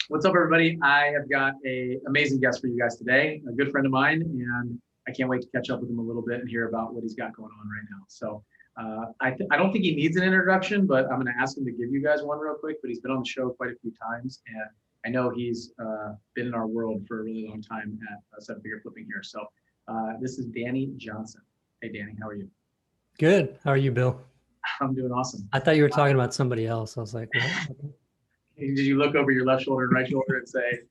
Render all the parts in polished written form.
What's up, everybody? I have got an amazing guest for you guys today, a good friend of mine, and I can't wait to catch up with him a little bit and hear about what he's got going on right now. So I don't think he needs an introduction, but I'm going to ask him to give you guys one real quick. But he's been on the show quite a few times, and I know he's been in our world for a really long time at Seven Figure Flipping here. So this is Danny Johnson. Hey, Danny, how are you? Good. How are you, Bill? I'm doing awesome. I thought you were talking about somebody else. I was like, what? Did you look over your left shoulder and right shoulder and say,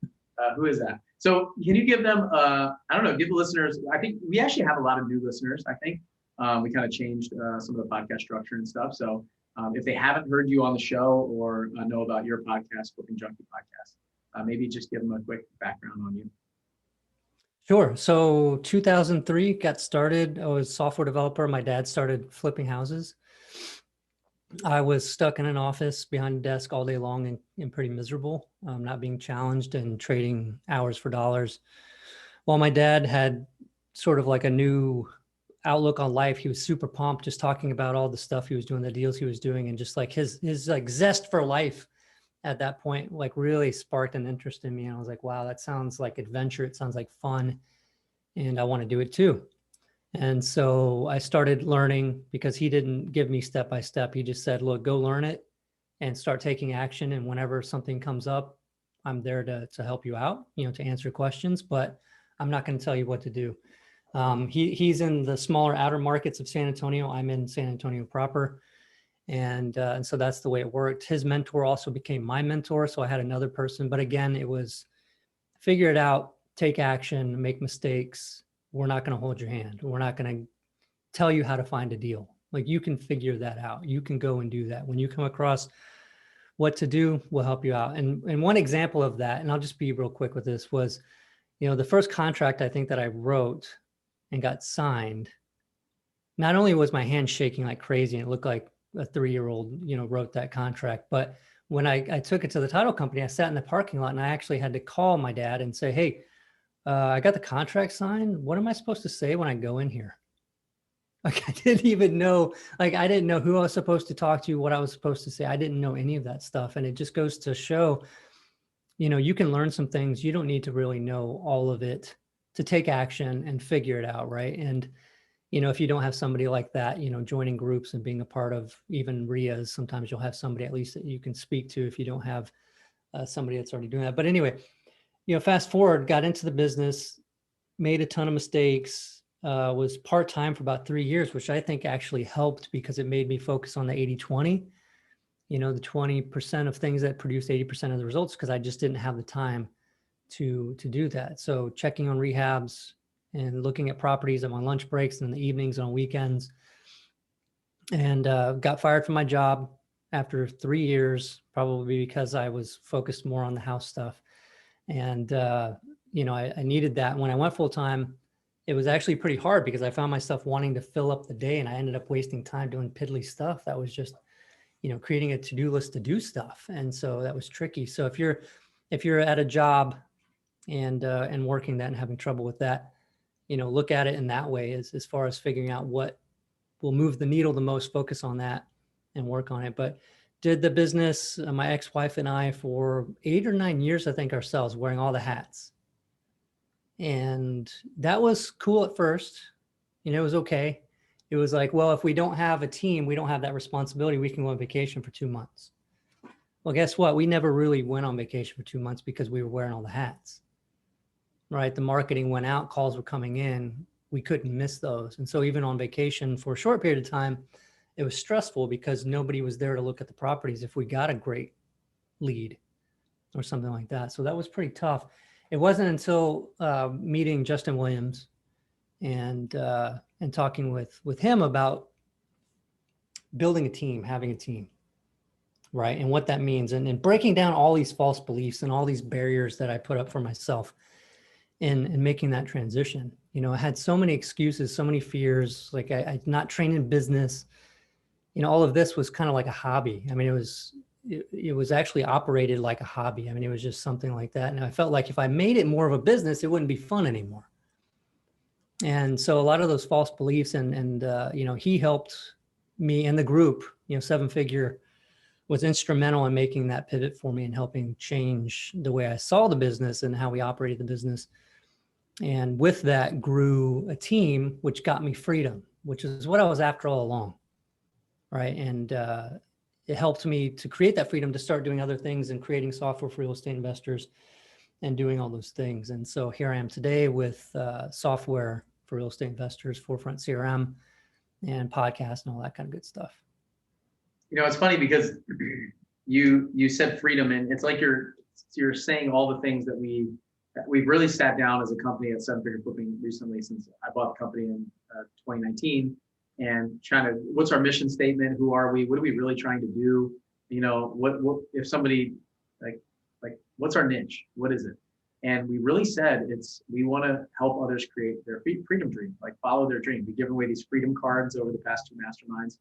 who is that? So can you give them, I don't know, give the listeners, I think we actually have a lot of new listeners, I think. We kind of changed some of the podcast structure and stuff. So if they haven't heard you on the show or know about your podcast, Flipping Junkie podcast, maybe just give them a quick background on you. Sure. So 2003 got started. I was a software developer. My dad started flipping houses. I was stuck in an office behind a desk all day long and pretty miserable, not being challenged and trading hours for dollars. While my dad had sort of like a new outlook on life, he was super pumped, just talking about all the stuff he was doing, the deals he was doing, and just like his like zest for life at that point, like really sparked an interest in me. And I was like, wow, that sounds like adventure. It sounds like fun. And I want to do it too. And so I started learning because he didn't give me step by step. He just said, look, go learn it and start taking action. And whenever something comes up, I'm there to help you out, to answer questions, but I'm not going to tell you what to do. He's in the smaller outer markets of San Antonio. I'm in San Antonio proper. And so that's the way it worked. His mentor also became my mentor. So I had another person, but again, it was figure it out, take action, make mistakes. We're not going to hold your hand. We're not going to tell you how to find a deal. Like you can figure that out. You can go and do that. When you come across what to do, we'll help you out. And one example of that, and I'll just be real quick with this, was, the first contract I think that I wrote and got signed, not only was my hand shaking like crazy and it looked like a 3-year-old, wrote that contract, but when I took it to the title company, I sat in the parking lot and I actually had to call my dad and say, hey, I got the contract signed. What am I supposed to say when I go in here? Like I didn't even know, like I didn't know who I was supposed to talk to, what I was supposed to say. I didn't know any of that stuff. And it just goes to show, you can learn some things. You don't need to really know all of it to take action and figure it out, right? And, if you don't have somebody like that, joining groups and being a part of even RIAs, sometimes you'll have somebody at least that you can speak to if you don't have somebody that's already doing that. But anyway, fast forward, got into the business, made a ton of mistakes, was part-time for about 3 years, which I think actually helped because it made me focus on the 80-20, the 20% of things that produce 80% of the results, because I just didn't have the time to do that. So checking on rehabs and looking at properties on my lunch breaks and in the evenings and on weekends, and got fired from my job after 3 years, probably because I was focused more on the house stuff. And, I needed that. When I went full time, it was actually pretty hard because I found myself wanting to fill up the day and I ended up wasting time doing piddly stuff. That was just, creating a to-do list to do stuff. And so that was tricky. So if you're at a job and working that and having trouble with that, look at it in that way as far as figuring out what will move the needle the most, focus on that and work on it. But did the business, my ex-wife and I, for 8 or 9 years, I think, ourselves, wearing all the hats. And that was cool at first. It was okay. It was like, well, if we don't have a team, we don't have that responsibility, we can go on vacation for 2 months. Well, guess what? We never really went on vacation for 2 months because we were wearing all the hats, right? The marketing went out, calls were coming in. We couldn't miss those. And so even on vacation for a short period of time, it was stressful because nobody was there to look at the properties if we got a great lead or something like that. So that was pretty tough. It wasn't until meeting Justin Williams and talking with him about building a team, having a team, right? And what that means and breaking down all these false beliefs and all these barriers that I put up for myself in making that transition. I had so many excuses, so many fears, like I not trained in business. All of this was kind of like a hobby. I mean, it was actually operated like a hobby. I mean, it was just something like that. And I felt like if I made it more of a business, it wouldn't be fun anymore. And so a lot of those false beliefs and he helped me and the group, 7-figure was instrumental in making that pivot for me and helping change the way I saw the business and how we operated the business. And with that grew a team, which got me freedom, which is what I was after all along. Right. And it helped me to create that freedom to start doing other things and creating software for real estate investors and doing all those things. And so here I am today with software for real estate investors, Forefront CRM, and podcast and all that kind of good stuff. It's funny because you said freedom, and it's like you're saying all the things that we've really sat down as a company at Seven Figure Flipping recently, since I bought the company in 2019, and trying to, what's our mission statement? Who are we? What are we really trying to do? What if somebody like what's our niche? What is it? And we really said we want to help others create their freedom dream, like follow their dream. We've given away these freedom cards over the past 2 masterminds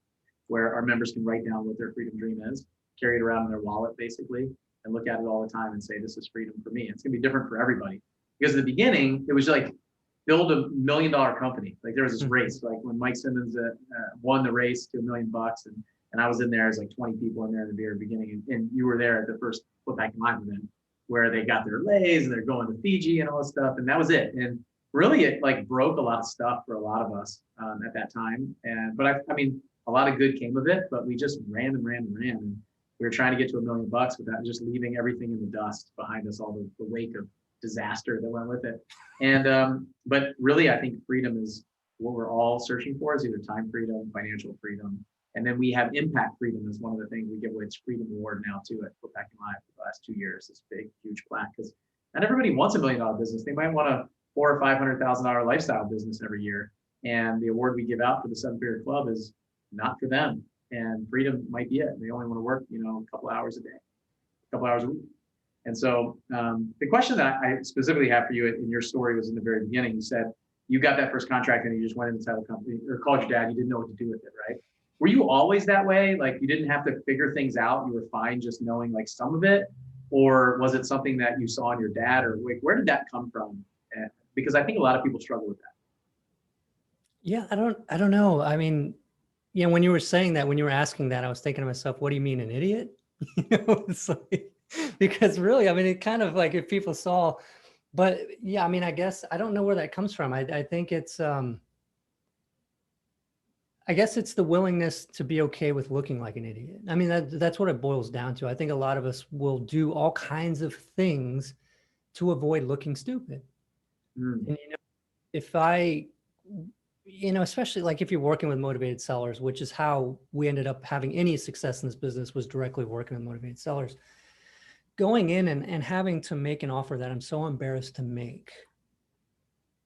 where our members can write down what their freedom dream is, carry it around in their wallet basically, and look at it all the time and say, this is freedom for me. It's gonna be different for everybody. Because at the beginning, it was like, build $1 million company. Like there was this race, like when Mike Simmons won the race to $1 million, and I was in there as like 20 people in there at the very beginning, and you were there at the first Flip Back Live event where they got their lays and they're going to Fiji and all this stuff, and that was it. And really, it like broke a lot of stuff for a lot of us at that time. But I mean, a lot of good came of it, but we just ran and ran and ran. And we were trying to get to $1 million without just leaving everything in the dust behind us, all the wake of disaster that went with it. And but really, I think freedom is what we're all searching for, is either time freedom, financial freedom, and then we have impact freedom is one of the things we give away. It's Freedom Award now too at Flip Back Live for the last 2 years. This big, huge plaque, because not everybody wants $1 million business. They might want a $400,000 or $500,000 lifestyle business every year. And the award we give out for the Seven Figure Club is not for them. And freedom might be it. They only want to work, a couple hours a day, a couple hours a week. And so the question that I specifically have for you in your story was in the very beginning. You said you got that first contract and you just went inside the company or called your dad. You didn't know what to do with it, right? Were you always that way? Like you didn't have to figure things out. You were fine just knowing like some of it? Or was it something that you saw in your dad, or like, where did that come from? Because I think a lot of people struggle with that. Yeah, I don't know. I mean, when you were saying that, when you were asking that, I was thinking to myself, what do you mean, an idiot? It's like, because really, I mean, it kind of like if people saw, but yeah, I mean, I guess I don't know where that comes from. I think it's, I guess it's the willingness to be okay with looking like an idiot. I mean, that's what it boils down to. I think a lot of us will do all kinds of things to avoid looking stupid. And, if especially like if you're working with motivated sellers, which is how we ended up having any success in this business, was directly working with motivated sellers, going in and having to make an offer that I'm so embarrassed to make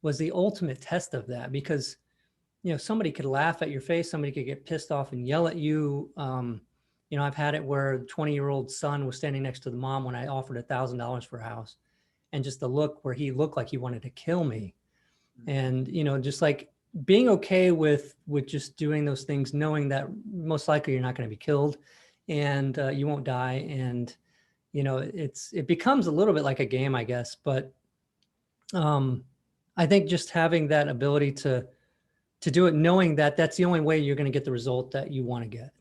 was the ultimate test of that, because somebody could laugh at your face, somebody could get pissed off and yell at you. I've had it where the 20-year-old son was standing next to the mom when I offered $1,000 for a house, and just the look where he looked like he wanted to kill me. And, just like being okay with just doing those things, knowing that most likely you're not going to be killed and you won't die. And, it becomes a little bit like a game, I guess. But I think just having that ability to do it, knowing that that's the only way you're going to get the result that you want to get,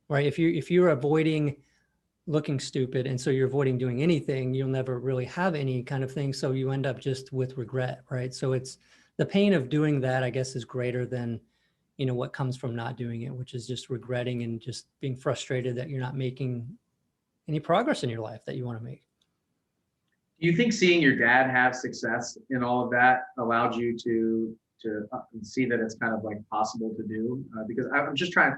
right? If you're avoiding looking stupid, and so you're avoiding doing anything, you'll never really have any kind of thing. So you end up just with regret, right? So it's the pain of doing that, I guess, is greater than, what comes from not doing it, which is just regretting and just being frustrated that you're not making any progress in your life that you want to make. Do you think seeing your dad have success in all of that allowed you to see that it's kind of like possible to do? Because I'm just trying,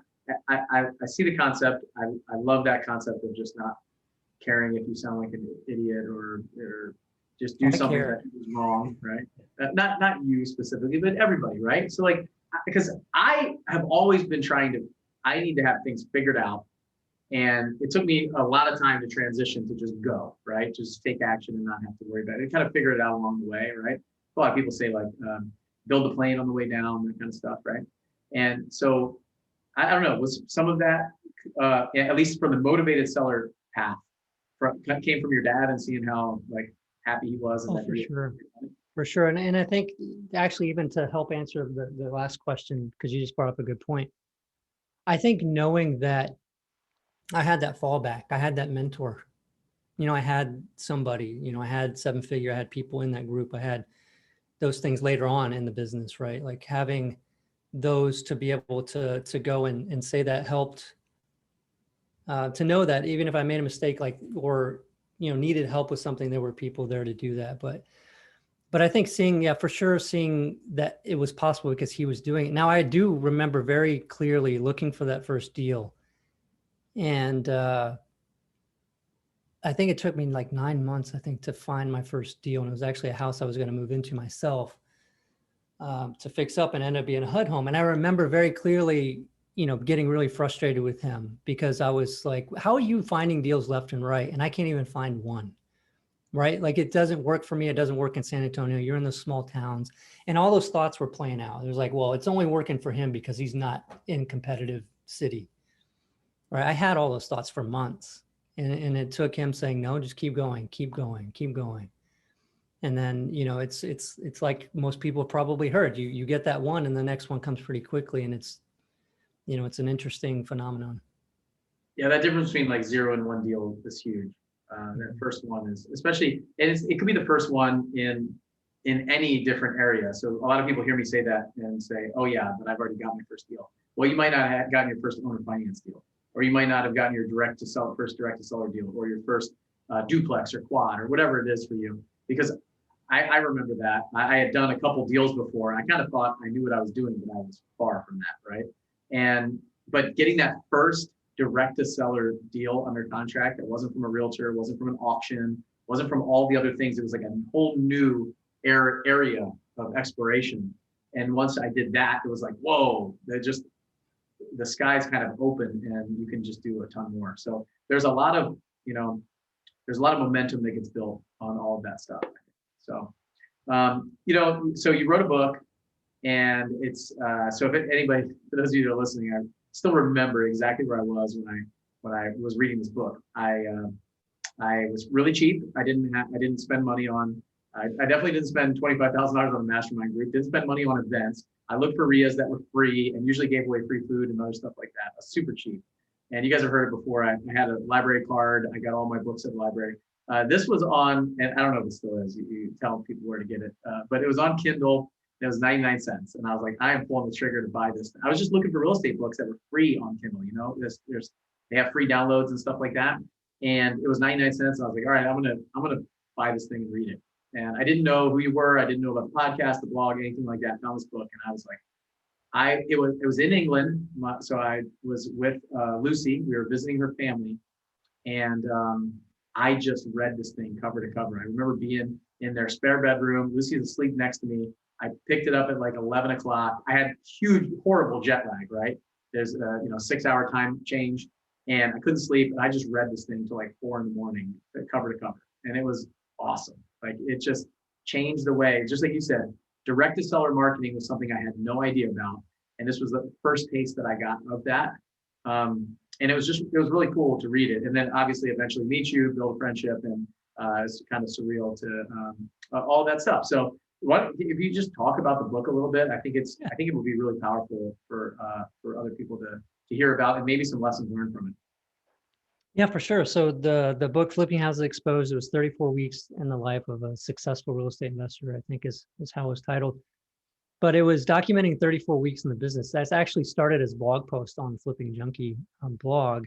I see the concept. I love that concept of just not caring if you sound like an idiot or just do something that is wrong, right? Not you specifically, but everybody, right? So like, because I have always been I need to have things figured out. And it took me a lot of time to transition to just go, right? Just take action and not have to worry about it. Kind of figure it out along the way, right? A lot of people say like, build a plane on the way down, that kind of stuff, right? And so I don't know, was some of that, at least from the motivated seller path, came from your dad and seeing how like happy he was? And for sure. And I think actually, even to help answer the last question, because you just brought up a good point, I think knowing that I had that fallback. I had that mentor. I had somebody, I had seven figure, I had people in that group. I had those things later on in the business, right? Like having those to be able to go and say that helped, to know that even if I made a mistake, like, or, needed help with something, there were people there to do that. But I think for sure, seeing that it was possible because he was doing it. Now I do remember very clearly looking for that first deal. And, I think it took me like 9 months, I think, to find my first deal. And it was actually a house I was going to move into myself, to fix up, and end up being a HUD home. And I remember very clearly, getting really frustrated with him because I was like, how are you finding deals left and right? And I can't even find one, right? Like it doesn't work for me. It doesn't work in San Antonio. You're in those small towns. And all those thoughts were playing out. It was like, well, it's only working for him because he's not in competitive city, right? I had all those thoughts for months. And it took him saying, no, just keep going, keep going, keep going. And then, it's like most people have probably heard, you get that one and the next one comes pretty quickly. And it's an interesting phenomenon. Yeah, that difference between like 0 and 1 deal is huge. That first one is especially, and it could be the first one in any different area. So a lot of people hear me say that and say, oh yeah, but I've already got my first deal. Well, you might not have gotten your first owner finance deal, or you might not have gotten your first direct to seller deal, or your first duplex or quad or whatever it is for you. Because I remember that I had done a couple deals before. I kind of thought I knew what I was doing, but I was far from that, right? But getting that first direct to seller deal under contract that wasn't from a realtor, wasn't from an auction, wasn't from all the other things. It was like a whole new area of exploration. And once I did that, it was like, whoa, the sky's kind of open and you can just do a ton more. So there's a lot of momentum that gets built on all of that stuff. So, so you wrote a book, and it's, so if anybody, for those of you that are listening, I still remember exactly where I was when I was reading this book. I was really cheap. I didn't spend money on, I definitely didn't spend $25,000 on a mastermind group, didn't spend money on events. I looked for RIAs that were free and usually gave away free food and other stuff like that. I was super cheap. And you guys have heard it before. I had a library card. I got all my books at the library. This was on, and I don't know if it still is, you tell people where to get it, but it was on Kindle. It was 99 cents. And I was like, I am pulling the trigger to buy this. I was just looking for real estate books that were free on Kindle. They have free downloads and stuff like that. And it was 99 cents. And I was like, all right, I'm gonna buy this thing and read it. And I didn't know who you were. I didn't know about the podcast, the blog, anything like that. I found this book, and I was like, it was in England. So I was with Lucy. We were visiting her family. And I just read this thing cover to cover. I remember being in their spare bedroom. Lucy was asleep next to me. I picked it up at like 11 o'clock. I had huge, horrible jet lag, right? There's a 6-hour time change, and I couldn't sleep. And I just read this thing till like 4 a.m, cover to cover. And it was awesome. Like it just changed the way, just like you said, direct to seller marketing was something I had no idea about. And this was the first taste that I got of that. And it was really cool to read it. And then obviously eventually meet you, build a friendship, and it's kind of surreal to all that stuff. So if you just talk about the book a little bit, I think it will be really powerful for other people to hear about, and maybe some lessons learned from it. Yeah, for sure. So the book Flipping Houses Exposed, it was 34 weeks in the life of a successful real estate investor, I think is how it was titled. But it was documenting 34 weeks in the business. That's actually started as a blog post on Flipping Junkie blog.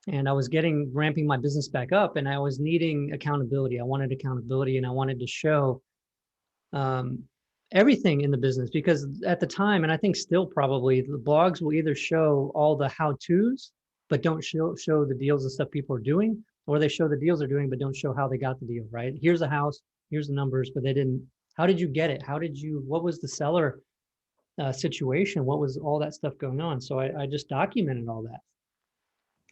And I was ramping my business back up, and I was needing accountability. I wanted accountability, and I wanted to show everything in the business, because at the time, and I think still probably, the blogs will either show all the how-tos, but don't show the deals and stuff people are doing, or they show the deals they're doing, but don't show how they got the deal, right? Here's a house, here's the numbers, but they didn't, how did you get it? What was the seller situation? What was all that stuff going on? So I just documented all that.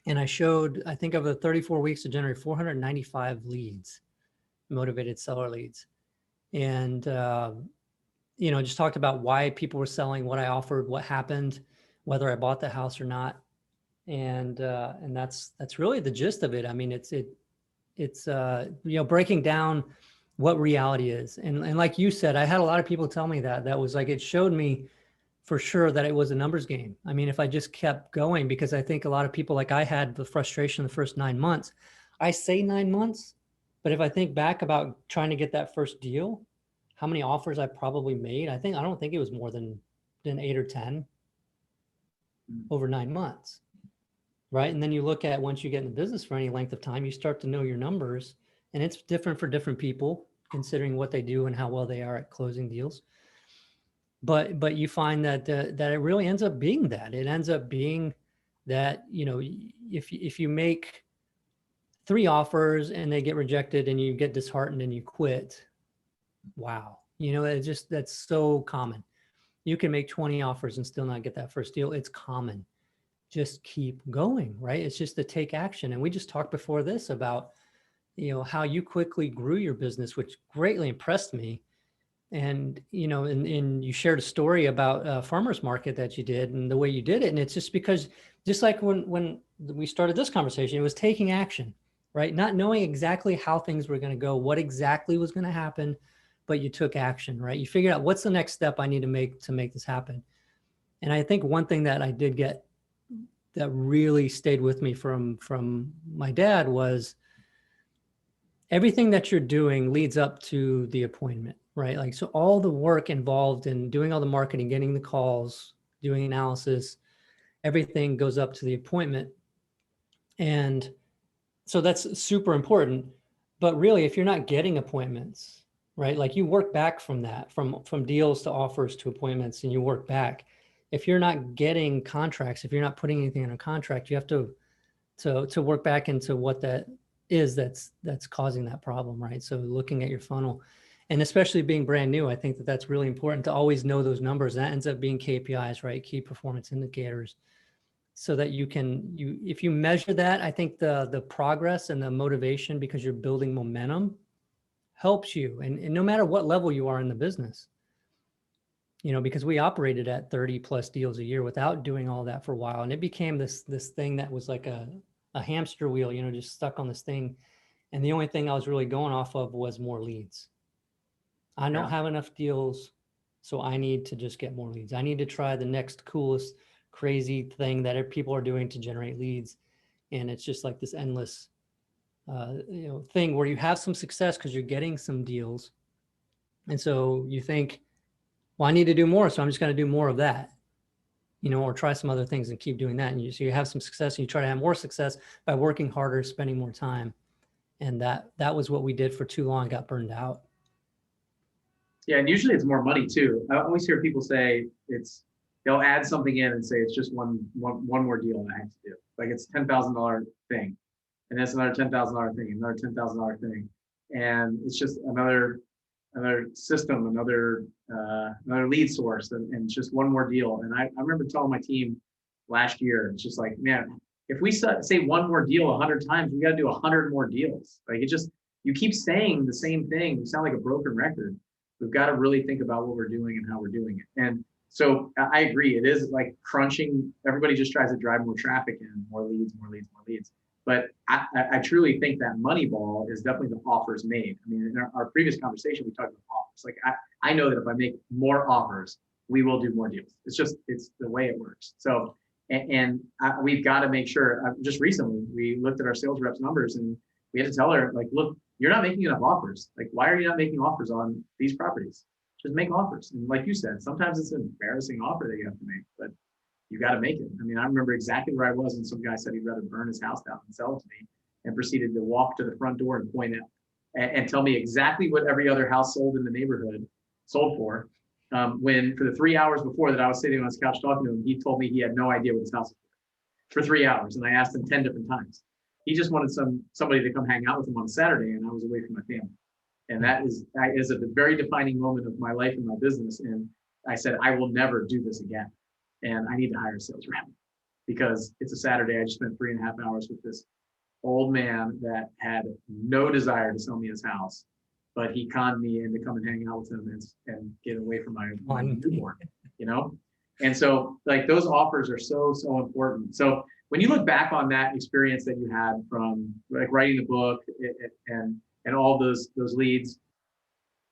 And I showed, I think over the 34 weeks to generate 495 leads, motivated seller leads. And, just talked about why people were selling, what I offered, what happened, whether I bought the house or not. And that's really the gist of it. I mean, it's breaking down what reality is. And like you said, I had a lot of people tell me that was like, it showed me for sure that it was a numbers game. I mean, if I just kept going, because I think a lot of people, like I had the frustration the first 9 months. I say 9 months, but if I think back about trying to get that first deal, how many offers I probably made, I don't think it was more than 8 or 10 over 9 months. Right. And then you look at, once you get in the business for any length of time, you start to know your numbers, and it's different for different people considering what they do and how well they are at closing deals. But you find that it really ends up being that. It ends up being that, if you make 3 offers and they get rejected and you get disheartened and you quit, wow, that's so common. You can make 20 offers and still not get that first deal. It's common. Just keep going, right? It's just to take action. And we just talked before this about, how you quickly grew your business, which greatly impressed me. And, and you shared a story about a farmer's market that you did and the way you did it. And it's just because, just like when we started this conversation, it was taking action, right? Not knowing exactly how things were going to go, what exactly was going to happen, but you took action, right? You figured out, what's the next step I need to make this happen. And I think one thing that I did get that really stayed with me from my dad was, everything that you're doing leads up to the appointment, right? Like, so all the work involved in doing all the marketing, getting the calls, doing analysis, everything goes up to the appointment. And so that's super important. But really, if you're not getting appointments, right? Like, you work back from that, from deals to offers to appointments, and you work back. If you're not getting contracts, if you're not putting anything in a contract, you have to work back into what that is that's causing that problem, right? So looking at your funnel, and especially being brand new, I think that's really important to always know those numbers. That ends up being KPIs, right? Key performance indicators, so that if you measure that, I think the progress and the motivation, because you're building momentum, helps you. And no matter what level you are in the business, because we operated at 30 plus deals a year without doing all that for a while. And it became this thing that was like a hamster wheel, just stuck on this thing. And the only thing I was really going off of was more leads. I don't have enough deals, so I need to just get more leads. I need to try the next coolest, crazy thing that people are doing to generate leads. And it's just like this endless, thing where you have some success because you're getting some deals. And so you think, well, I need to do more, so I'm just going to do more of that. Or try some other things and keep doing that. And so you have some success, and you try to have more success by working harder, spending more time. And that was what we did for too long. Got burned out. Yeah. And usually it's more money too. I always hear people say they'll add something in and say, it's just one more deal I have to do. Like, it's $10,000 thing. And that's another $10,000 thing, another $10,000 thing. And it's just another system, another lead source, and it's just one more deal. And I remember telling my team last year, it's just like, man, if we say one more deal 100 times, we got to do 100 more deals. Like, you keep saying the same thing. You sound like a broken record. We've got to really think about what we're doing and how we're doing it. And so I agree. It is like crunching. Everybody just tries to drive more traffic in, more leads, more leads, more leads. But I truly think that Moneyball is definitely the offers made. I mean, in our previous conversation, we talked about offers. Like, I know that if I make more offers, we will do more deals. It's the way it works. So, we've got to make sure. Just recently, we looked at our sales reps numbers, and we had to tell her, like, look, you're not making enough offers. Like, why are you not making offers on these properties? Just make offers. And like you said, sometimes it's an embarrassing offer that you have to make, but you got to make it. I mean, I remember exactly where I was, and some guy said he'd rather burn his house down than sell it to me, and proceeded to walk to the front door and point it and tell me exactly what every other house sold in the neighborhood sold for. When for the 3 hours before that I was sitting on his couch talking to him, he told me he had no idea what his house was for 3 hours. And I asked him 10 different times. He just wanted somebody to come hang out with him on Saturday, and I was away from my family. And that is a very defining moment of my life and my business. And I said, I will never do this again. And I need to hire a sales rep, because it's a Saturday. I just spent 3.5 hours with this old man that had no desire to sell me his house, but he conned me into come and hang out with him and get away from my newborn, And so, like, those offers are so important. So when you look back on that experience that you had from like writing the book and all those leads,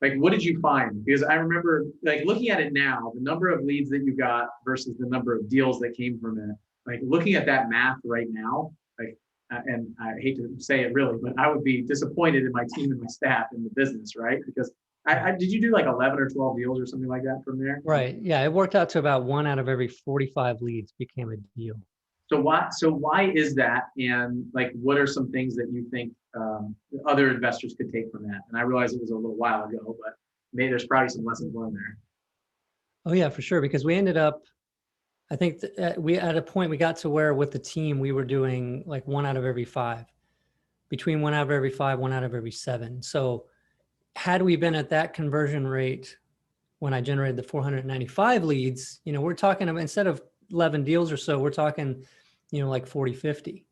Like, what did you find? Because I remember, like, looking at it now, the number of leads that you got versus the number of deals that came from it. Like, looking at that math right now, like, and I hate to say it really, but I would be disappointed in my team and my staff in the business, right? Because did you do like 11 or 12 deals or something like that from there? Right. Yeah. It worked out to about 1 out of every 45 leads became a deal. So why is that? And like, what are some things that you think other investors could take from that? And I realize it was a little while ago, but maybe there's probably some lessons learned there. Oh yeah, for sure. Because we ended up, I think we at a point we got to where with the team we were doing like 1 out of every 5, between 1 out of every 5, 1 out of every 7. So had we been at that conversion rate when I generated the 495 leads, we're talking about, instead of 11 deals or so, we're talking, like 40, 50.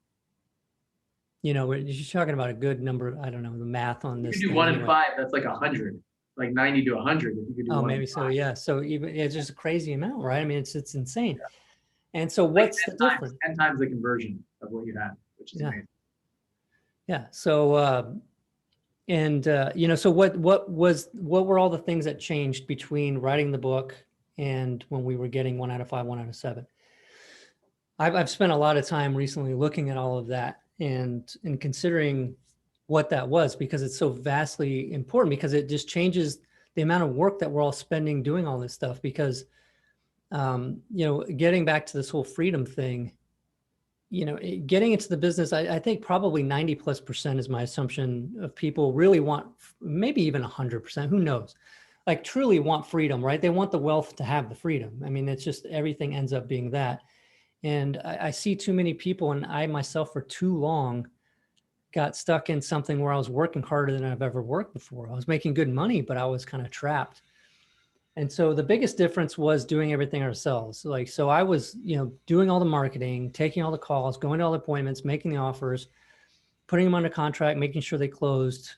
We're just talking about a good number. I don't know the math on this. You could do 1 in 5. That's like 100, like 90 to 100. If you could do Oh, maybe so. Yeah. So even it's just a crazy amount, right? I mean, it's insane. Yeah. And so what's the difference? 10 times the conversion of what you had, which is amazing. Yeah. So, so what were all the things that changed between writing the book and when we were getting 1 out of 5, 1 out of 7? I've spent a lot of time recently looking at all of that and considering what that was, because it's so vastly important, because it just changes the amount of work that we're all spending doing all this stuff. Because, getting back to this whole freedom thing, getting into the business, I think probably 90+% is my assumption of people really want, maybe even 100%, who knows, like truly want freedom, right? They want the wealth to have the freedom. I mean, it's just, everything ends up being that. And I see too many people, and I myself for too long got stuck in something where I was working harder than I've ever worked before. I was making good money, but I was kind of trapped. And so the biggest difference was doing everything ourselves. So I was, doing all the marketing, taking all the calls, going to all the appointments, making the offers, putting them under contract, making sure they closed,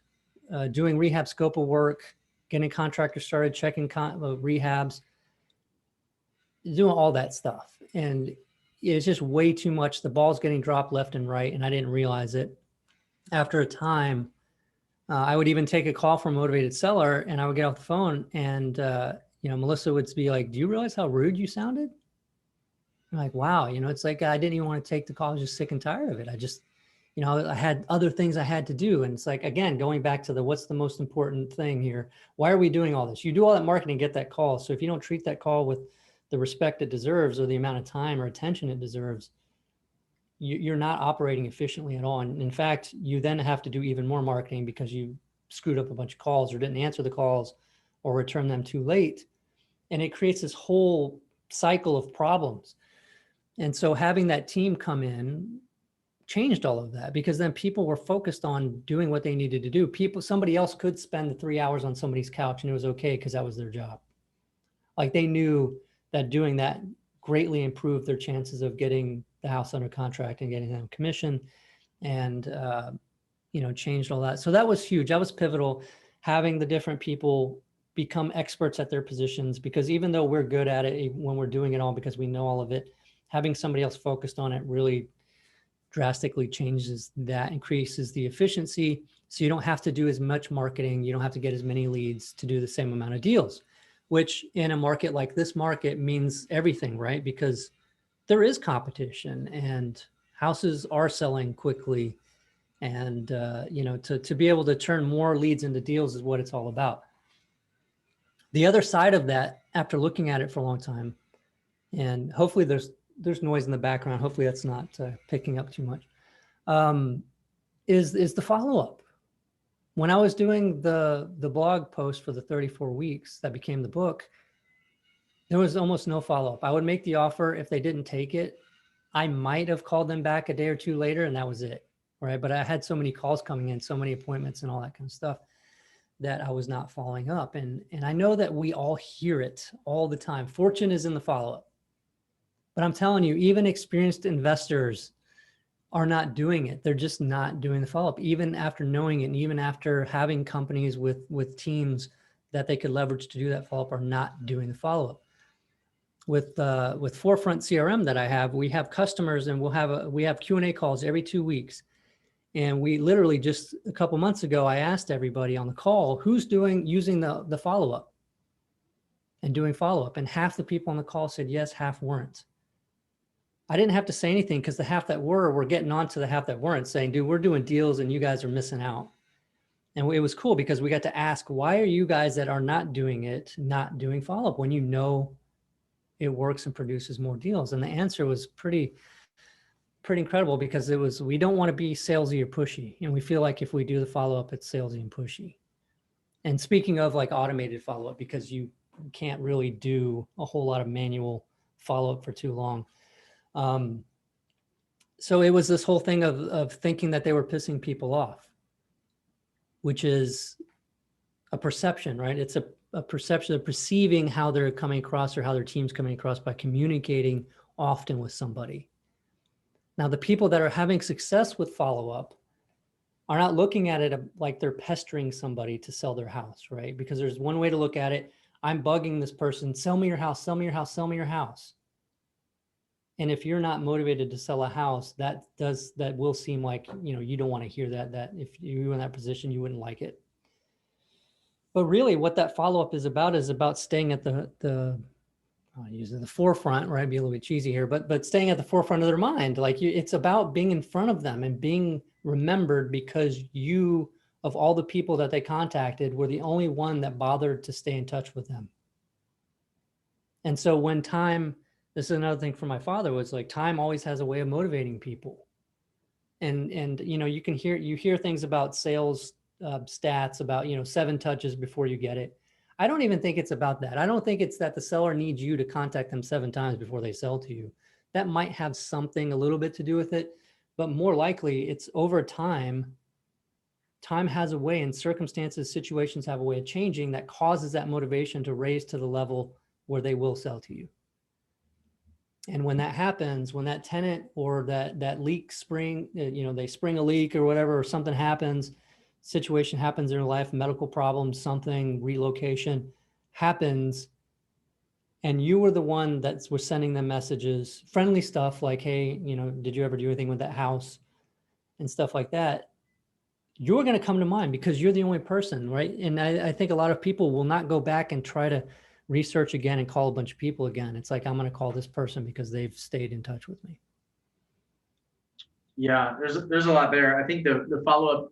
doing rehab scope of work, getting contractors started, checking rehabs, doing all that stuff. And it's just way too much. The ball's getting dropped left and right, and I didn't realize it. After a time, I would even take a call from a motivated seller, and I would get off the phone, and Melissa would be like, "Do you realize how rude you sounded?" I'm like, "Wow, it's like I didn't even want to take the call. I was just sick and tired of it. I just, I had other things I had to do." And it's like, again, going back to what's the most important thing here? Why are we doing all this? You do all that marketing, get that call. So if you don't treat that call with the respect it deserves, or the amount of time or attention it deserves, you're not operating efficiently at all. And in fact, you then have to do even more marketing because you screwed up a bunch of calls, or didn't answer the calls, or return them too late. And it creates this whole cycle of problems. And so having that team come in changed all of that, because then people were focused on doing what they needed to do. Somebody else could spend the 3 hours on somebody's couch and it was okay, because that was their job. Like, they knew that doing that greatly improved their chances of getting the house under contract and getting them commission, and changed all that. So that was huge. That was pivotal, having the different people become experts at their positions, because even though we're good at it when we're doing it all because we know all of it, having somebody else focused on it really drastically changes that, increases the efficiency. So you don't have to do as much marketing. You don't have to get as many leads to do the same amount of deals, which in a market like this market means everything, right? Because there is competition and houses are selling quickly. And, to be able to turn more leads into deals is what it's all about. The other side of that, after looking at it for a long time, and hopefully there's noise in the background, hopefully that's not picking up too much, is the follow-up. When I was doing the blog post for the 34 weeks that became the book, there was almost no follow-up. I would make the offer. If they didn't take it, I might have called them back a day or two later, and that was it, right? But I had so many calls coming in, so many appointments and all that kind of stuff, that I was not following up. And I know that we all hear it all the time. Fortune is in the follow-up. But I'm telling you, even experienced investors are not doing it. They're just not doing the follow-up, even after knowing it, and even after having companies with teams that they could leverage to do that follow-up, are not doing the follow-up. With Forefront CRM that I have, we have customers, and we have Q&A calls every 2 weeks. And we literally just a couple months ago, I asked everybody on the call, who's using the follow-up and doing follow-up. And half the people on the call said yes, half weren't. I didn't have to say anything because the half that were getting on to the half that weren't, saying, dude, we're doing deals and you guys are missing out. And it was cool because we got to ask, why are you guys that are not doing it, not doing follow-up when you know it works and produces more deals? And the answer was pretty incredible, because it was, we don't want to be salesy or pushy. And we feel like if we do the follow-up, it's salesy and pushy. And speaking of like automated follow-up, because you can't really do a whole lot of manual follow-up for too long. So it was this whole thing of thinking that they were pissing people off, which is a perception, right? It's a perception of perceiving how they're coming across or how their team's coming across by communicating often with somebody. Now, the people that are having success with follow-up are not looking at it like they're pestering somebody to sell their house, right? Because there's one way to look at it. I'm bugging this person, sell me your house, sell me your house, sell me your house. And if you're not motivated to sell a house, that will seem like, you don't want to hear that if you were in that position, you wouldn't like it. But really what that follow-up is about staying at the I'll use the forefront, right? Be a little bit cheesy here, but staying at the forefront of their mind. Like it's about being in front of them and being remembered, because you, of all the people that they contacted, were the only one that bothered to stay in touch with them. And so when time, this is another thing for my father, was like, time always has a way of motivating people. And you hear things about sales stats about, 7 touches before you get it. I don't even think it's about that. I don't think it's that the seller needs you to contact them 7 times before they sell to you. That might have something a little bit to do with it, but more likely it's over time. Time has a way, and circumstances, situations have a way of changing that causes that motivation to raise to the level where they will sell to you. And when that happens, when that tenant or that leak spring, they spring a leak or whatever, or something happens, situation happens in their life, medical problems, something, relocation happens, and you were the one that was sending them messages, friendly stuff like, hey, did you ever do anything with that house and stuff like that, you're going to come to mind because you're the only person, right? And I think a lot of people will not go back and try to research again and call a bunch of people again. It's like, I'm going to call this person because they've stayed in touch with me. Yeah, there's a lot there. I think the follow-up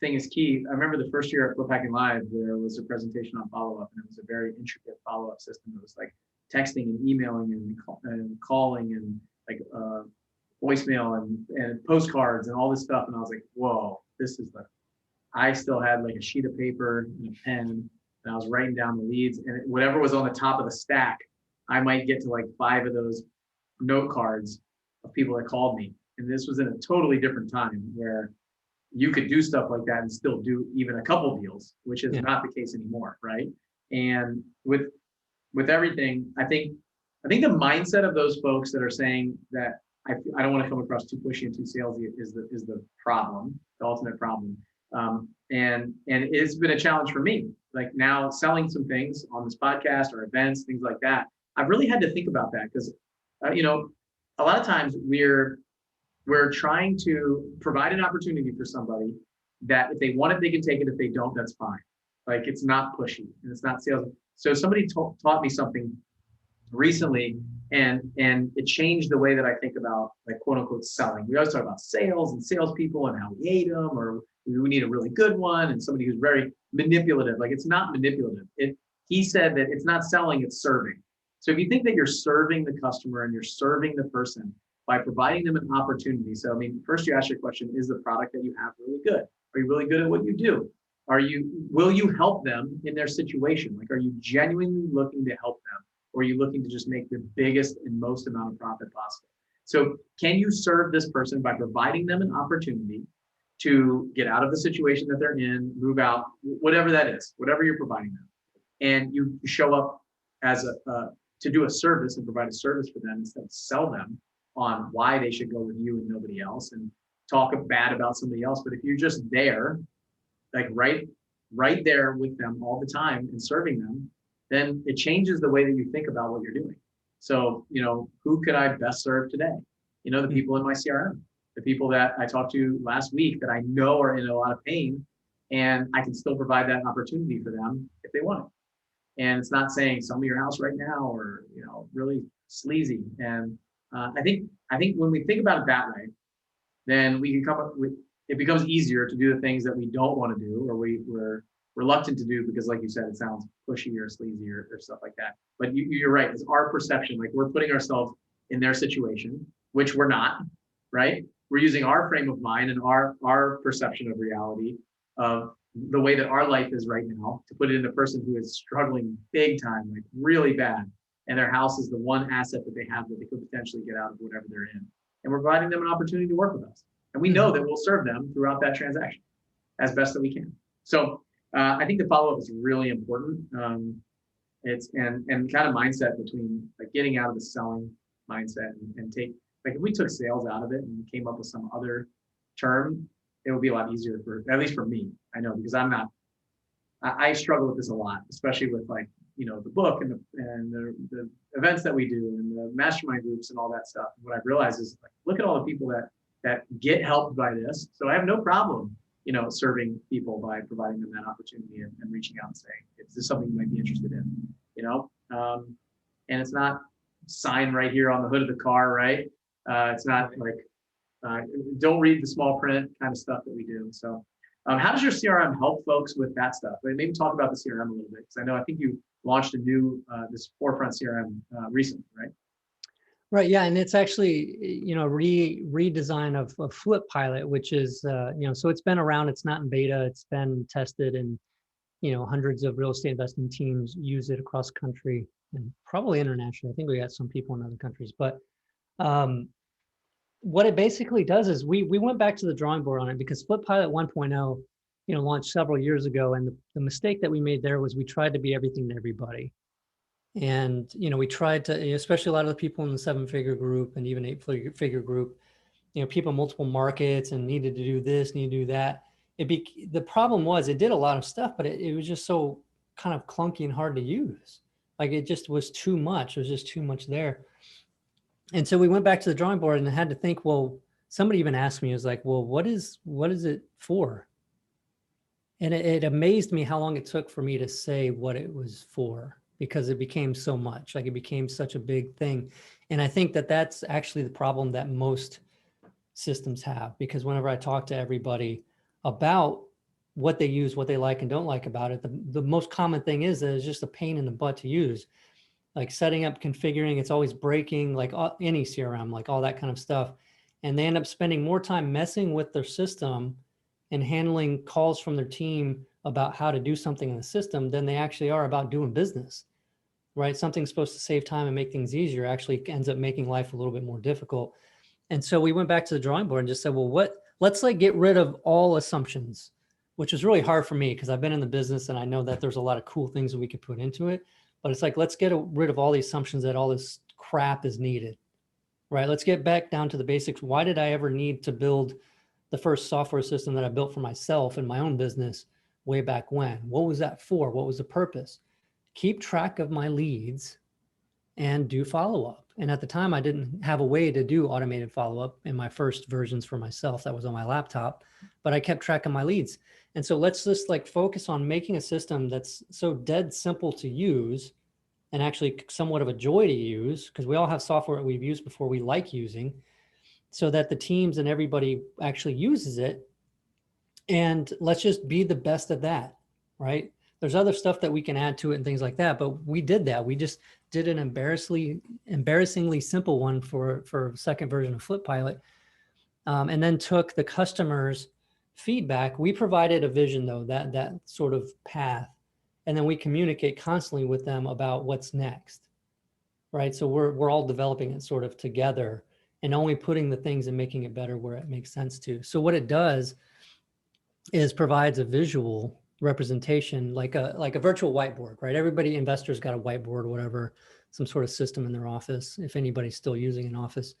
thing is key. I remember the first year at Flip Hacking Live, there was a presentation on follow-up, and it was a very intricate follow-up system. It was like texting and emailing and calling and like voicemail and postcards and all this stuff. And I was like, whoa, I still had like a sheet of paper and a pen, and I was writing down the leads, and whatever was on the top of the stack, I might get to like 5 of those note cards of people that called me. And this was in a totally different time where you could do stuff like that and still do even a couple deals, which is not the case anymore, right? And with everything, I think the mindset of those folks that are saying that I don't want to come across too pushy and too salesy is the problem, the ultimate problem. And it's been a challenge for me. Like now selling some things on this podcast or events, things like that, I've really had to think about that because, a lot of times we're trying to provide an opportunity for somebody that if they want it, they can take it. If they don't, that's fine. Like it's not pushy and it's not sales. So somebody taught me something recently, and it changed the way that I think about like quote unquote selling. We always talk about sales and salespeople and how we hate them, or we need a really good one, and somebody who's very manipulative. Like it's not manipulative. He said that it's not selling, it's serving. So if you think that you're serving the customer and you're serving the person by providing them an opportunity. So, I mean, first you ask your question, is the product that you have really good? Are you really good at what you do? Will you help them in their situation? Like, are you genuinely looking to help them? Or are you looking to just make the biggest and most amount of profit possible? So can you serve this person by providing them an opportunity to get out of the situation that they're in, move out, whatever that is, whatever you're providing them. And you show up as to do a service and provide a service for them instead of sell them on why they should go with you and nobody else and talk bad about somebody else. But if you're just there, like right there with them all the time and serving them, then it changes the way that you think about what you're doing. So, who could I best serve today? The people in my CRM. the people that I talked to last week that I know are in a lot of pain, and I can still provide that opportunity for them if they want it. And it's not saying sell me your house right now or, really sleazy. And I think when we think about it that way, then we can come up with, it becomes easier to do the things that we don't want to do, or we're reluctant to do because, like you said, it sounds pushy or sleazy or stuff like that. But you're right. It's our perception. Like, we're putting ourselves in their situation, which we're not, right? We're using our frame of mind and our perception of reality, of the way that our life is right now, to put it in a person who is struggling big time, like really bad. And their house is the one asset that they have that they could potentially get out of whatever they're in. And we're providing them an opportunity to work with us. And we know that we'll serve them throughout that transaction as best that we can. So I think the follow-up is really important. It's and kind of mindset between like getting out of the selling mindset and take, like, if we took sales out of it and came up with some other term, it would be a lot easier for, at least for me. I know, because I struggle with this a lot, especially with, like, the book and the events that we do and the mastermind groups and all that stuff. And what I've realized is, like, look at all the people that get helped by this. So I have no problem, serving people by providing them that opportunity and reaching out and saying, is this something you might be interested in? And it's not sign right here on the hood of the car, right? It's not like, don't read the small print kind of stuff that we do. So how does your CRM help folks with that stuff? Maybe talk about the CRM a little bit, because I think you launched a new, this Forefront CRM recently, right? Right. Yeah. And it's actually, redesign of Flip Pilot, which is, so it's been around, it's not in beta, it's been tested, and, hundreds of real estate investment teams use it across the country and probably internationally. I think we got some people in other countries, but what it basically does is we went back to the drawing board on it, because Flip Pilot 1.0, launched several years ago. And the mistake that we made there was we tried to be everything to everybody. And, we tried to, especially a lot of the people in the 7-figure group and even 8-figure group, people in multiple markets and needed to do this, need to do that. The problem was it did a lot of stuff, but it was just so kind of clunky and hard to use. Like, it just was too much. There was just too much there. And so we went back to the drawing board and had to think, well, somebody even asked me, it was like, well, what is it for? And it amazed me how long it took for me to say what it was for, because it became so much, like, it became such a big thing. And I think that that's actually the problem that most systems have, because whenever I talk to everybody about what they use, what they like and don't like about it, the most common thing is that it's just a pain in the butt to use. Like setting up, configuring, it's always breaking, like any CRM, like all that kind of stuff. And they end up spending more time messing with their system and handling calls from their team about how to do something in the system than they actually are about doing business, right? Something's supposed to save time and make things easier actually ends up making life a little bit more difficult. And so we went back to the drawing board and just said, well, let's like get rid of all assumptions, which was really hard for me because I've been in the business and I know that there's a lot of cool things that we could put into it. But it's like, let's get rid of all the assumptions that all this crap is needed, right? Let's get back down to the basics. Why did I ever need to build the first software system that I built for myself in my own business way back when? What was that for? What was the purpose? Keep track of my leads and do follow-up. And at the time, I didn't have a way to do automated follow-up in my first versions for myself. That was on my laptop, but I kept track of my leads. And so let's just like focus on making a system that's so dead simple to use and actually somewhat of a joy to use, because we all have software that we've used before we like using, so that the teams and everybody actually uses it. And let's just be the best at that, right? There's other stuff that we can add to it and things like that, but we did that. We just did an embarrassingly simple one for second version of Flip Pilot, and then took the customer's feedback. We provided a vision though, that sort of path, and then we communicate constantly with them about what's next, right? So we're all developing it sort of together and only putting the things and making it better where it makes sense to. So what it does is provides a visual representation, like a virtual whiteboard, right? Everybody, investors got a whiteboard or whatever, some sort of system in their office, if anybody's still using an office,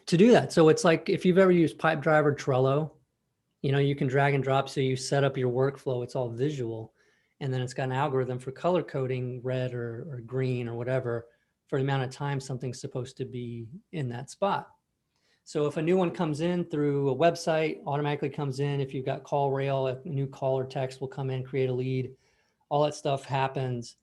to do that. So it's like, if you've ever used Pipedrive, Trello, you can drag and drop. So you set up your workflow, it's all visual. And then it's got an algorithm for color coding red or green or whatever for the amount of time something's supposed to be in that spot. So if a new one comes in through a website, automatically comes in. If you've got call rail, a new call or text will come in, create a lead. All that stuff happens.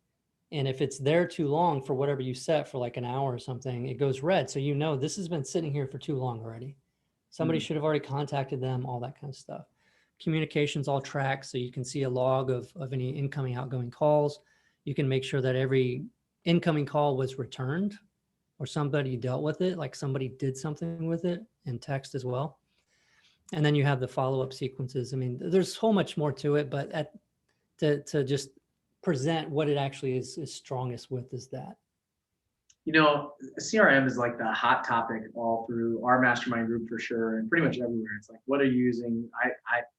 And if it's there too long for whatever you set for like an hour or something, it goes red. So you know this has been sitting here for too long already. Somebody should have already contacted them, all that kind of stuff. Communications all tracked, so you can see a log of any incoming, outgoing calls. You can make sure that every incoming call was returned or somebody dealt with it, like somebody did something with it, in text as well. And then you have the follow-up sequences. I mean, there's so much more to it, but to just present what it actually is strongest with is that. You know, CRM is like the hot topic all through our mastermind group for sure, and pretty much everywhere. It's like, what are you using?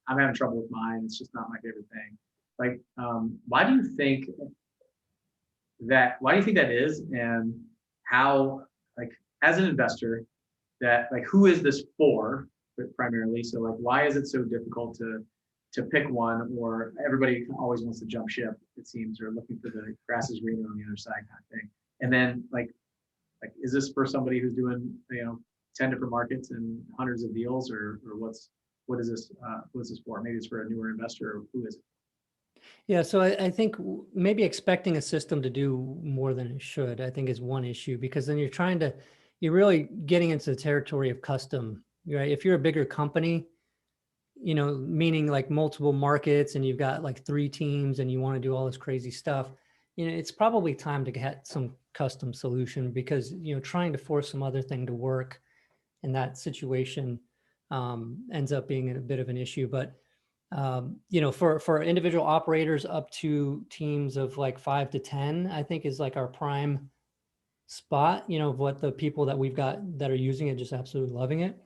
I'm having trouble with mine. It's just not my favorite thing. Like, why do you think that is, and how, like, as an investor, that, like, who is this for primarily? So like, why is it so difficult to pick one, or everybody always wants to jump ship, it seems, or looking for the grass is greener on the other side kind of thing. And then like, is this for somebody who's doing, 10 different markets and hundreds of deals, or what is this for? Maybe it's for a newer investor, or who is it? Yeah, so I think maybe expecting a system to do more than it should, I think, is one issue, because then you're really getting into the territory of custom, right? If you're a bigger company, meaning like multiple markets, and you've got like 3 teams and you want to do all this crazy stuff, it's probably time to get some custom solution, because, trying to force some other thing to work in that situation ends up being a bit of an issue. But for individual operators up to teams of like 5 to 10, I think is like our prime spot, of what the people that we've got that are using it, just absolutely loving it.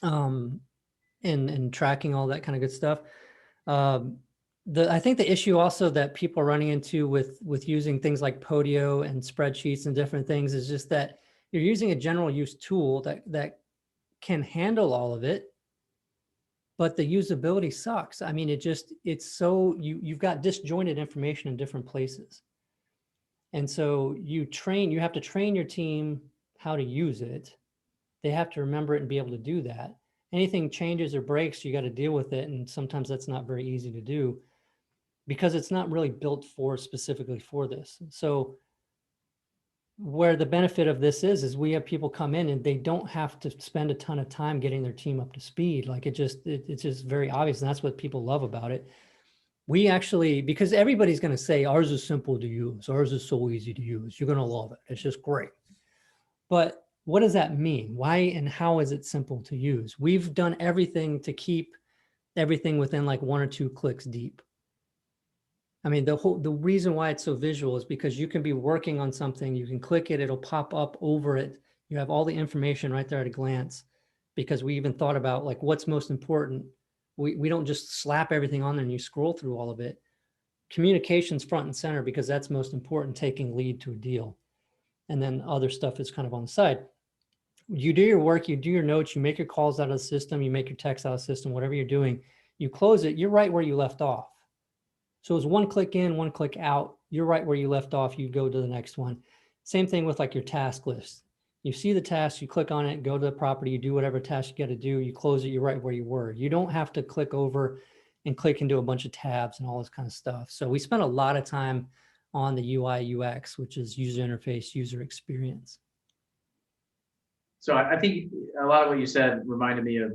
And tracking all that kind of good stuff. I think the issue also that people are running into with using things like Podio and spreadsheets and different things is just that you're using a general use tool that can handle all of it, but the usability sucks. I mean, it's so, you've got disjointed information in different places. And so you have to train your team how to use it. They have to remember it and be able to do that. Anything changes or breaks, you got to deal with it. And sometimes that's not very easy to do, because it's not really built specifically for this. So where the benefit of this is we have people come in and they don't have to spend a ton of time getting their team up to speed. Like it's just very obvious. And that's what people love about it. We actually, because everybody's going to say ours is simple to use. Ours is so easy to use. You're going to love it. It's just great. But what does that mean? Why and how is it simple to use? We've done everything to keep everything within like 1 or 2 clicks deep. I mean, the reason why it's so visual is because you can be working on something, you can click it, it'll pop up over it. You have all the information right there at a glance, because we even thought about like what's most important. We don't just slap everything on there and you scroll through all of it. Communication's front and center, because that's most important, taking lead to a deal. And then other stuff is kind of on the side. You do your work, you do your notes, you make your calls out of the system, you make your text out of the system, whatever you're doing, you close it, you're right where you left off. So it's 1 click in, 1 click out. You're right where you left off. You go to the next one. Same thing with like your task list. You see the task, you click on it, go to the property, you do whatever task you got to do, you close it, you're right where you were. You don't have to click over and click into a bunch of tabs and all this kind of stuff. So we spent a lot of time on the UI UX, which is user interface, user experience. So I think a lot of what you said reminded me of,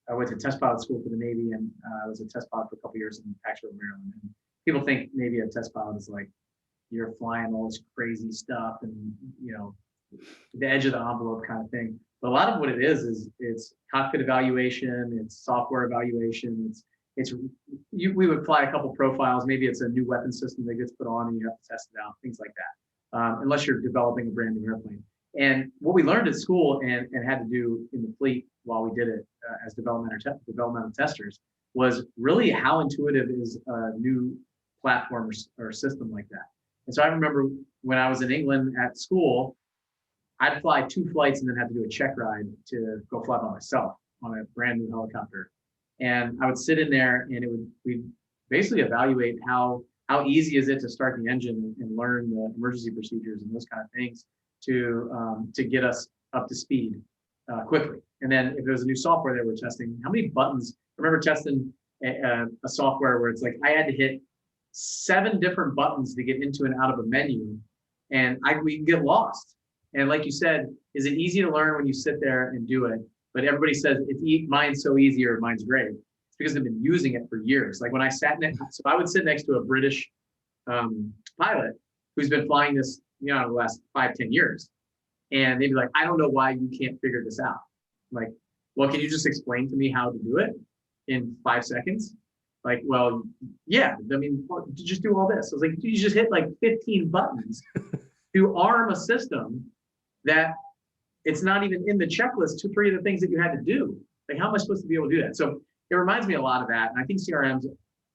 I went to test pilot school for the Navy, and I was a test pilot for a couple of years in Paxville, Maryland. And people think maybe a test pilot is like you're flying all this crazy stuff and the edge of the envelope kind of thing. But a lot of what it is it's cockpit evaluation, it's software evaluation, we would fly a couple profiles. Maybe it's a new weapon system that gets put on and you have to test it out, things like that. Unless you're developing a brand new airplane. And what we learned at school and had to do in the fleet while we did it as developmental testers was really how intuitive is a new platform or system like that. And so I remember when I was in England at school, I'd fly 2 flights and then have to do a check ride to go fly by myself on a brand new helicopter. And I would sit in there and we'd basically evaluate how easy is it to start the engine and learn the emergency procedures and those kind of things to get us up to speed. quickly. And then if there was a new software that we're testing, how many buttons? I remember testing a software where it's like I had to hit 7 different buttons to get into and out of a menu, and we get lost. And like you said, is it easy to learn when you sit there and do it? But everybody says mine's so easy or mine's great. It's because they've been using it for years. Like when I sat next, so I would sit next to a British pilot who's been flying this, the last 5-10 years. And they'd be like, I don't know why you can't figure this out. I'm like, well, can you just explain to me how to do it in 5 seconds? Like, well, yeah, I mean, just do all this. I was like, you just hit like 15 buttons to arm a system that it's not even in the checklist to 3 of the things that you had to do. Like, how am I supposed to be able to do that? So it reminds me a lot of that. And I think CRMs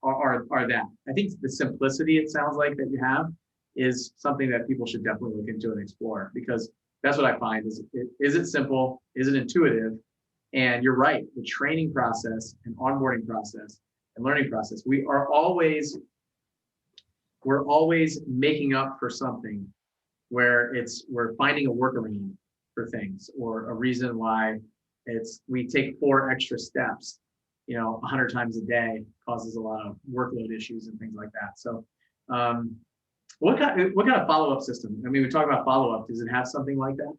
are that. I think the simplicity, it sounds like, that you have is something that people should definitely look into and explore, because that's what I find is it simple? Is it intuitive? And you're right, the training process and onboarding process and learning process, we're always making up for something where we're finding a workaround for things, or a reason why we take 4 extra steps, 100 times a day, causes a lot of workload issues and things like that. So what kind of follow-up system? I mean, we talk about follow-up. Does it have something like that?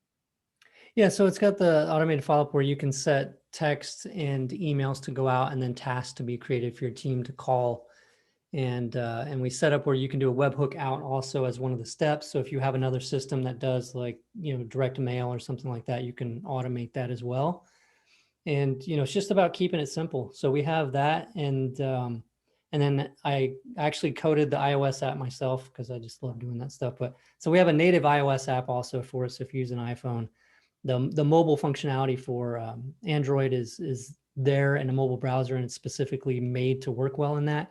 Yeah, so it's got the automated follow-up where you can set text and emails to go out, and then tasks to be created for your team to call. And we set up where you can do a webhook out also as one of the steps. So if you have another system that does like, direct mail or something like that, you can automate that as well. And, it's just about keeping it simple. So we have that. And then I actually coded the iOS app myself because I just love doing that stuff. But so we have a native iOS app also for us if you use an iPhone. The mobile functionality for Android is there in a mobile browser, and it's specifically made to work well in that.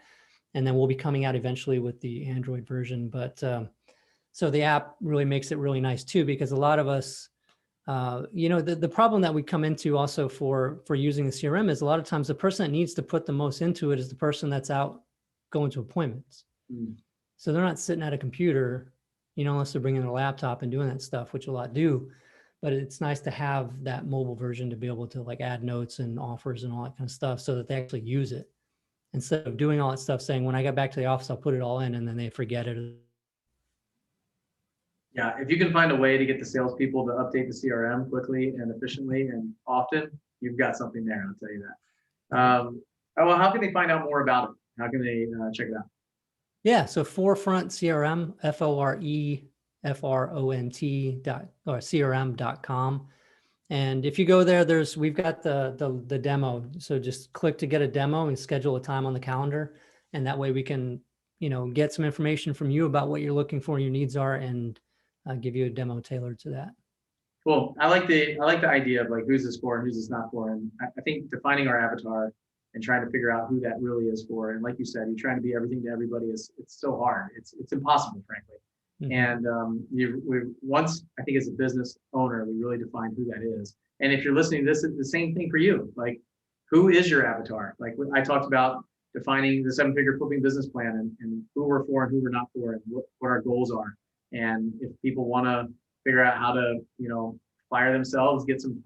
And then we'll be coming out eventually with the Android version. But so the app really makes it really nice too, because a lot of us, the problem that we come into also for using the CRM is a lot of times the person that needs to put the most into it is the person that's out going to appointments. So they're not sitting at a computer, unless they're bringing their laptop and doing that stuff, which a lot do. But it's nice to have that mobile version to be able to like add notes and offers and all that kind of stuff so that they actually use it, instead of doing all that stuff saying, when I get back to the office, I'll put it all in, and then they forget it. Yeah, if you can find a way to get the salespeople to update the CRM quickly and efficiently and often, you've got something there, I'll tell you that. Well, how can they find out more about it? How can they check it out? Yeah, so Forefront CRM, CRM.com. And if you go there, we've got the demo. So just click to get a demo and schedule a time on the calendar. And that way we can, get some information from you about what you're looking for, your needs are, and give you a demo tailored to that. Cool. I like the idea of like, who's this for and who's this not for. And I think defining our avatar and trying to figure out who that really is for. And like you said, you're trying to be everything to everybody it's so hard. It's impossible, frankly. Mm-hmm. And once, I think as a business owner, we really define who that is. And if you're listening, this is the same thing for you. Like, who is your avatar? Like I talked about defining the 7-figure flipping business plan and who we're for and who we're not for, and what our goals are. And if people want to figure out how to, fire themselves, get some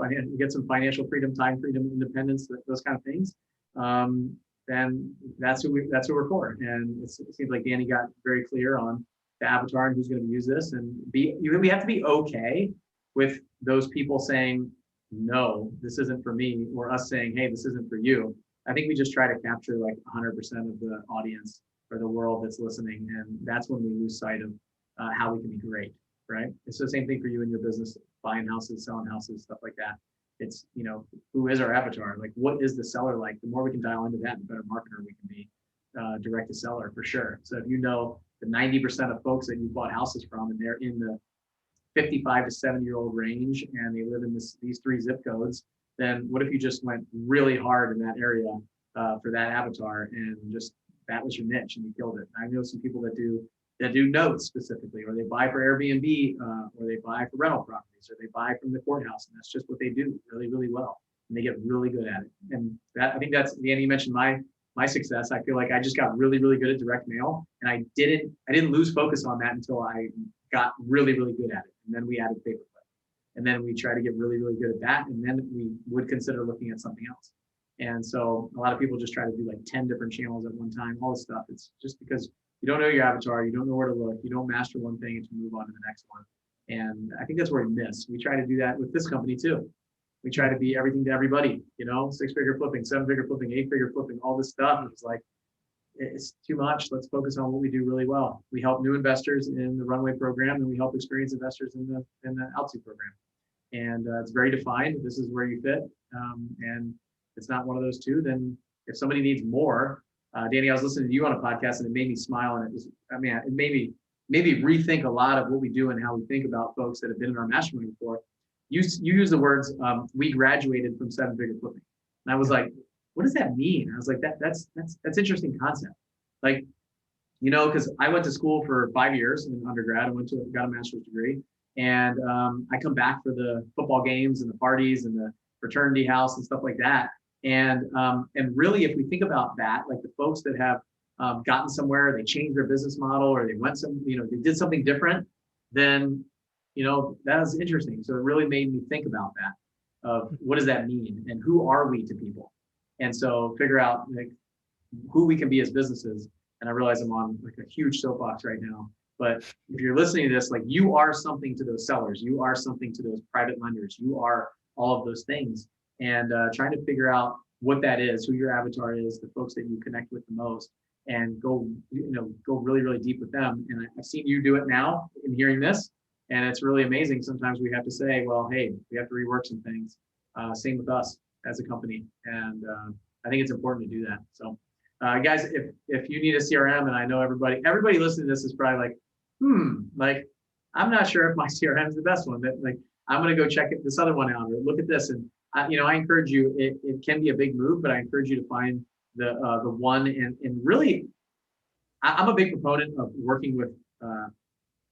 financial freedom, time freedom, independence, those kind of things, then that's who we're for. And it seems like Danny got very clear on the avatar and who's going to use this, and we have to be okay with those people saying, no, this isn't for me, or us saying, hey, this isn't for you. I think we just try to capture like 100% of the audience or the world that's listening. And that's when we lose sight of how we can be great, right? It's the same thing for you in your business, buying houses, selling houses, stuff like that. It's, who is our avatar? Like, what is the seller like? The more we can dial into that, the better marketer we can be, direct to seller for sure. So if the 90% of folks that you bought houses from, and they're in the 55 to 70-year-old range, and they live in these 3 zip codes, then what if you just went really hard in that area for that avatar, and just that was your niche and you killed it? I know some people that do notes specifically, or they buy for Airbnb, or they buy for rental properties, or they buy from the courthouse, and that's just what they do really, really well, and they get really good at it. And I think that's, Danny, you mentioned my success. I feel like I just got really, really good at direct mail, and I didn't lose focus on that until I got really, really good at it. And then we added pay-per-click. And then we try to get really, really good at that. And then we would consider looking at something else. And so a lot of people just try to do like 10 different channels at one time, all this stuff. It's just because you don't know your avatar, you don't know where to look, you don't master one thing and to move on to the next one. And I think that's where we miss. We try to do that with this company too. We try to be everything to everybody, 6-figure flipping, 7-figure flipping, 8-figure flipping, all this stuff. It's like, it's too much. Let's focus on what we do really well. We help new investors in the Runway program, and we help experienced investors in the Altitude program. And it's very defined. This is where you fit. And if it's not one of those two, then if somebody needs more, Danny, I was listening to you on a podcast and it made me smile. And it made me rethink a lot of what we do and how we think about folks that have been in our mastermind before. You use the words, we graduated from 7-figure flipping. And I was like, what does that mean? I was like, that's interesting concept. Like, because I went to school for 5 years in undergrad. I got a master's degree. And I come back for the football games and the parties and the fraternity house and stuff like that. And really, if we think about that, like the folks that have gotten somewhere, they changed their business model, or they went they did something different, then, that was interesting. So it really made me think about that, of what does that mean and who are we to people? And so figure out like who we can be as businesses. And I realize I'm on like a huge soapbox right now, but if you're listening to this, like you are something to those sellers, you are something to those private lenders, you are all of those things. And trying to figure out what that is, who your avatar is, the folks that you connect with the most, and go really, really deep with them. And I've seen you do it now in hearing this, and it's really amazing. Sometimes we have to say, well, hey, we have to rework some things. Same with us as a company. And I think it's important to do that. So guys, if you need a CRM, and I know everybody listening to this is probably like, I'm not sure if my CRM is the best one, but like, I'm going to go check this other one out, or look at this. And I encourage you, it can be a big move, but I encourage you to find the one, and really, I'm a big proponent of working with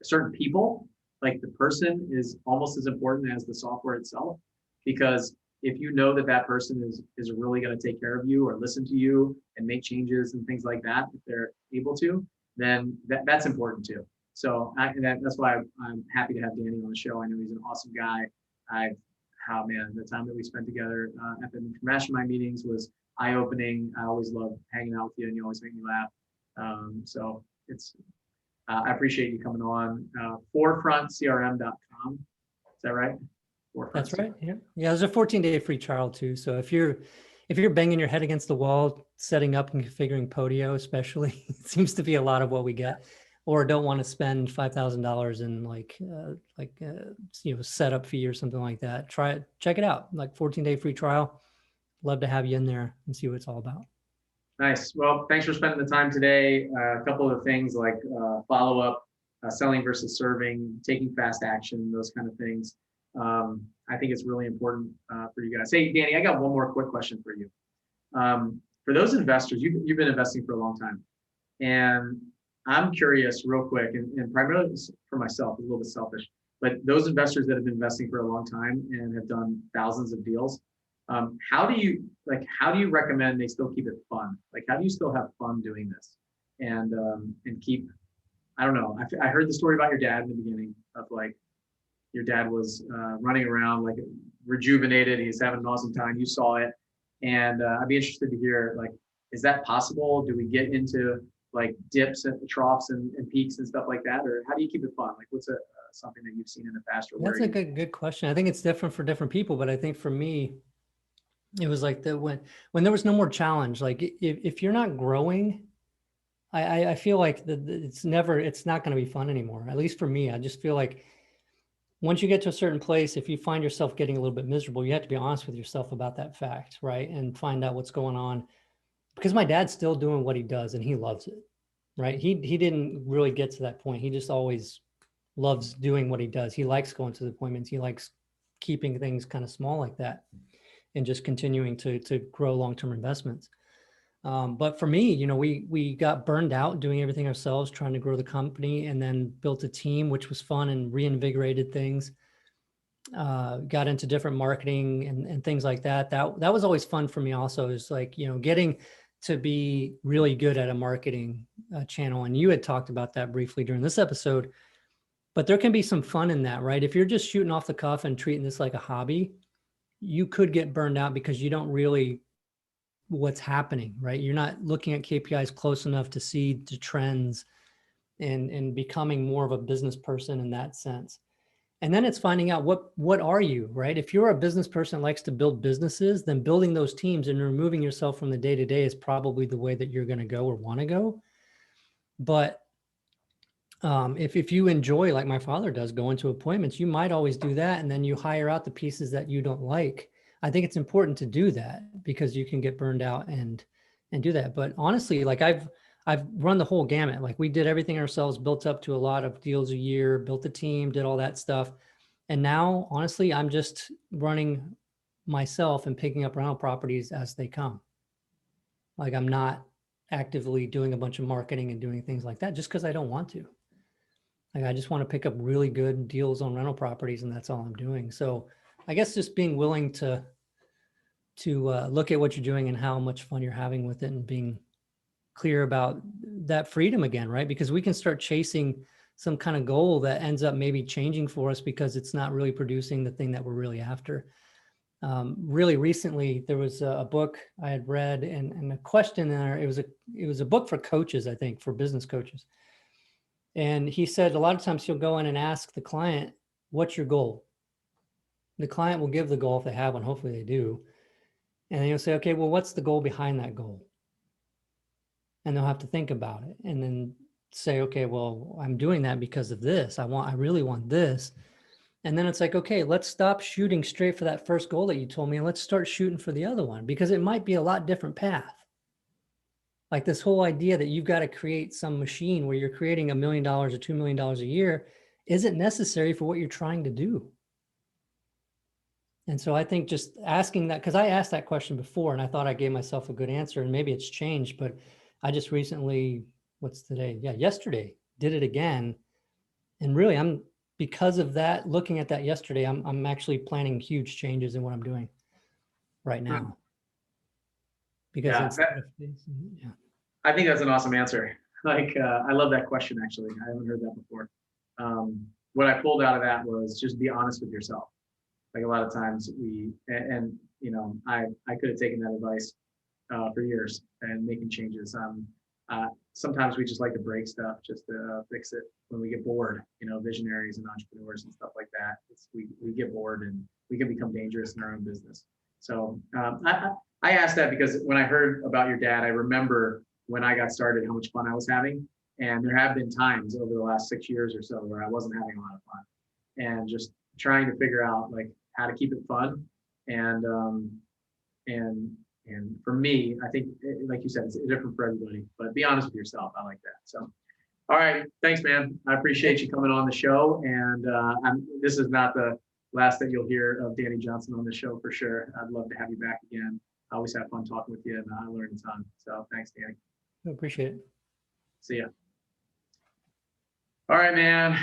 certain people. Like the person is almost as important as the software itself, because if you know that person is really going to take care of you or listen to you and make changes and things like that, if they're able to, then that's important too. So that's why I'm happy to have Danny on the show. I know he's an awesome guy. The time that we spent together at the mastermind meetings was eye-opening. I always love hanging out with you, and you always make me laugh. So it's I appreciate you coming on. forefrontcrm.com. Is that right? That's right. Yeah. There's a 14-day free trial too. So if you're banging your head against the wall, setting up and configuring Podio, especially, it seems to be a lot of what we get, or don't want to spend $5,000 in setup fee or something like that, try it, check it out. Like 14-day free trial. Love to have you in there and see what it's all about. Nice. Well, thanks for spending the time today. A couple of things like follow-up, selling versus serving, taking fast action, those kind of things. I think it's really important for you guys. Hey, Danny, I got one more quick question for you. For those investors, you've been investing for a long time, and I'm curious real quick, and primarily for myself, a little bit selfish, but those investors that have been investing for a long time and have done thousands of deals, how do you recommend they still keep it fun? Like, how do you still have fun doing this and keep, I don't know. I heard the story about your dad in the beginning of like, your dad was running around like rejuvenated. He's having an awesome time. You saw it. And I'd be interested to hear, like, is that possible? Do we get into like dips and troughs and peaks and stuff like that? Or how do you keep it fun? Like, what's something that you've seen in the past? Or That's a good question. I think it's different for different people, but I think for me, it was like when there was no more challenge, like if you're not growing, I feel like it's not going to be fun anymore. At least for me, I just feel like once you get to a certain place, if you find yourself getting a little bit miserable, you have to be honest with yourself about that fact, right? And find out what's going on. Because my dad's still doing what he does and he loves it, right? He didn't really get to that point. He just always loves doing what he does. He likes going to the appointments. He likes keeping things kind of small like that and just continuing to grow long-term investments. But for me, we got burned out doing everything ourselves, trying to grow the company, and then built a team, which was fun and reinvigorated things. Got into different marketing and things like that. That was always fun for me also, is like, getting to be really good at a marketing channel. And you had talked about that briefly during this episode. But there can be some fun in that, right? If you're just shooting off the cuff and treating this like a hobby, you could get burned out because you don't really what's happening, right? You're not looking at KPIs close enough to see the trends and becoming more of a business person in that sense. And then it's finding out what are you, right? If you're a business person that likes to build businesses, then building those teams and removing yourself from the day-to-day is probably the way that you're going to go or want to go. But if you enjoy, like my father does, going to appointments, you might always do that. And then you hire out the pieces that you don't like. I think it's important to do that because you can get burned out and do that. But honestly, like I've run the whole gamut. Like we did everything ourselves, built up to a lot of deals a year, built a team, did all that stuff. And now, honestly, I'm just running myself and picking up rental properties as they come. Like I'm not actively doing a bunch of marketing and doing things like that just because I don't want to. Like I just want to pick up really good deals on rental properties, and that's all I'm doing. So I guess just being willing to look at what you're doing and how much fun you're having with it, and being clear about that freedom again, right? Because we can start chasing some kind of goal that ends up maybe changing for us because it's not really producing the thing that we're really after. Really recently, there was a book I had read, and a question there. It was a book for coaches, I think, for business coaches. And he said a lot of times he'll go in and ask the client, what's your goal? The client will give the goal if they have one, hopefully they do. And then you'll say, okay, well, what's the goal behind that goal? And they'll have to think about it and then say, okay, well, I'm doing that because of this. I really want this. And then it's like, okay, let's stop shooting straight for that first goal that you told me, and let's start shooting for the other one, because it might be a lot different path. Like this whole idea that you've got to create some machine where you're creating $1 million or $2 million a year isn't necessary for what you're trying to do. And so I think just asking that, because I asked that question before and I thought I gave myself a good answer, and maybe it's changed, but I just recently, what's today? Yeah, yesterday did it again. And really, because of that, looking at that yesterday, I'm actually planning huge changes in what I'm doing right now. Because yeah, I think that's an awesome answer. Like, I love that question, actually. I haven't heard that before. What I pulled out of that was just be honest with yourself. Like a lot of times I could have taken that advice for years and making changes. Sometimes we just like to break stuff just to fix it when we get bored, visionaries and entrepreneurs and stuff like that. We get bored and we can become dangerous in our own business. So I asked that because when I heard about your dad, I remember when I got started, how much fun I was having. And there have been times over the last 6 years or so where I wasn't having a lot of fun, and just trying to figure out like how to keep it fun. And for me, I think, like you said, it's different for everybody, but be honest with yourself. I like that. So, all right. Thanks, man. I appreciate you coming on the show. And this is not the last that you'll hear of Danny Johnson on the show for sure. I'd love to have you back again. I always have fun talking with you, and I learned a ton. So thanks, Danny. I appreciate it. See ya. All right, man.